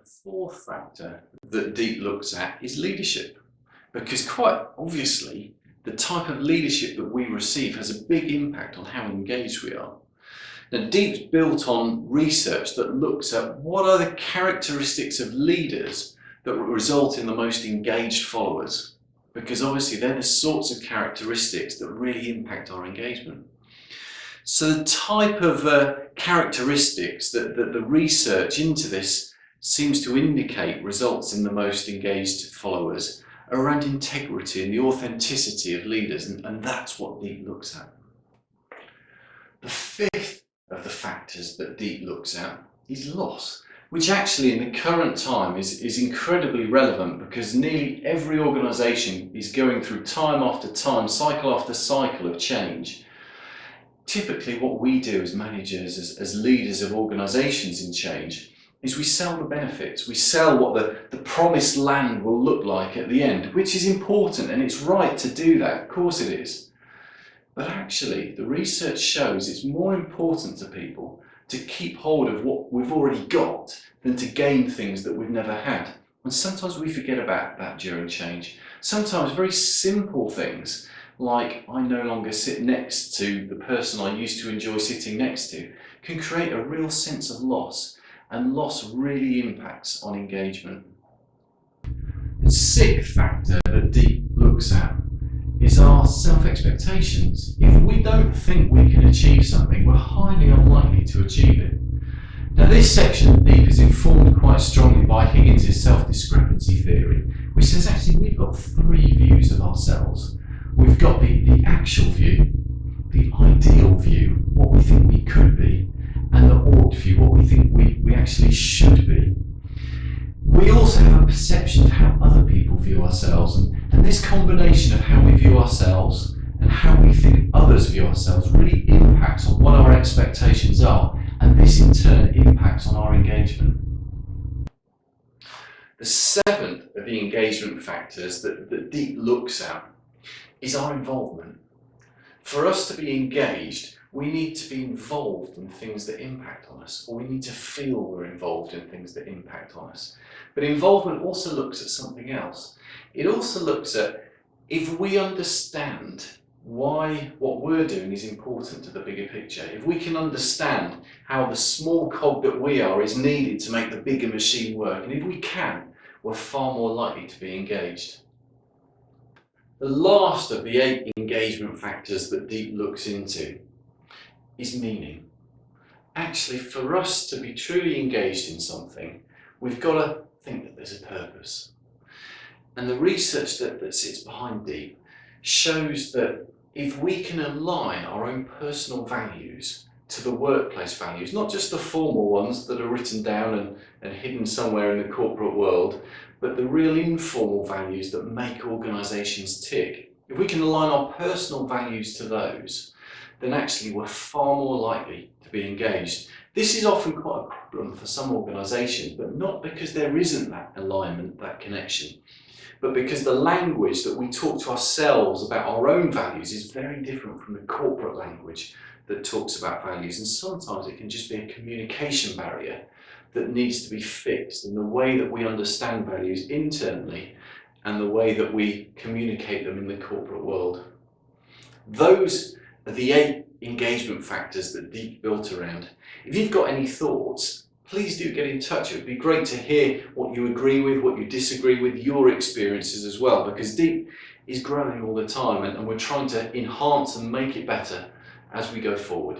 fourth factor that DEEP looks at is leadership, because quite obviously the type of leadership that we receive has a big impact on how engaged we are. Now, DEEP's built on research that looks at what are the characteristics of leaders that result in the most engaged followers, because obviously they're the sorts of characteristics that really impact our engagement. So the type of characteristics that the research into this seems to indicate results in the most engaged followers are around integrity and the authenticity of leaders, and that's what DEEP looks at. The fifth of the factors that DEEP looks at is loss, which actually in the current time is incredibly relevant, because nearly every organisation is going through time after time, cycle after cycle of change. Typically what we do as managers, as leaders of organisations in change, is we sell the benefits. We sell what the promised land will look like at the end, which is important, and it's right to do that, of course it is. But actually the research shows it's more important to people to keep hold of what we've already got than to gain things that we've never had. And sometimes we forget about that during change. Sometimes very simple things, like I no longer sit next to the person I used to enjoy sitting next to, can create a real sense of loss, and loss really impacts on engagement. The sixth factor that DEEP looks at is our self-expectations. If we don't think we can achieve something, we're highly unlikely to achieve it. Now, this section of DEEP is informed quite strongly by Higgins' self-discrepancy theory, which says actually we've got three views of ourselves. We've got the actual view, the ideal view, what we think we could be, and the ought view, what we think we actually should be. We also have a perception of how other people view ourselves, and this combination of how we view ourselves and how we think others view ourselves really impacts on what our expectations are, and this in turn impacts on our engagement. The seventh of the engagement factors that DEEP looks at is our involvement. For us to be engaged, we need to be involved in things that impact on us, or we need to feel we're involved in things that impact on us. But involvement also looks at something else. It also looks at if we understand why what we're doing is important to the bigger picture, if we can understand how the small cog that we are is needed to make the bigger machine work, and if we can, we're far more likely to be engaged. The last of the 8 engagement factors that DEEP looks into is meaning. Actually, for us to be truly engaged in something, we've got to think that there's a purpose. And the research that sits behind DEEP shows that if we can align our own personal values to the workplace values, not just the formal ones that are written down and hidden somewhere in the corporate world, but the real informal values that make organisations tick. If we can align our personal values to those, then actually we're far more likely to be engaged. This is often quite a problem for some organisations, but not because there isn't that alignment, that connection, but because the language that we talk to ourselves about our own values is very different from the corporate language that talks about values, and sometimes it can just be a communication barrier that needs to be fixed in the way that we understand values internally and the way that we communicate them in the corporate world. Those are the 8 engagement factors that DEEP built around. If you've got any thoughts, please do get in touch. It would be great to hear what you agree with, what you disagree with, your experiences as well, because DEEP is growing all the time, and we're trying to enhance and make it better as we go forward.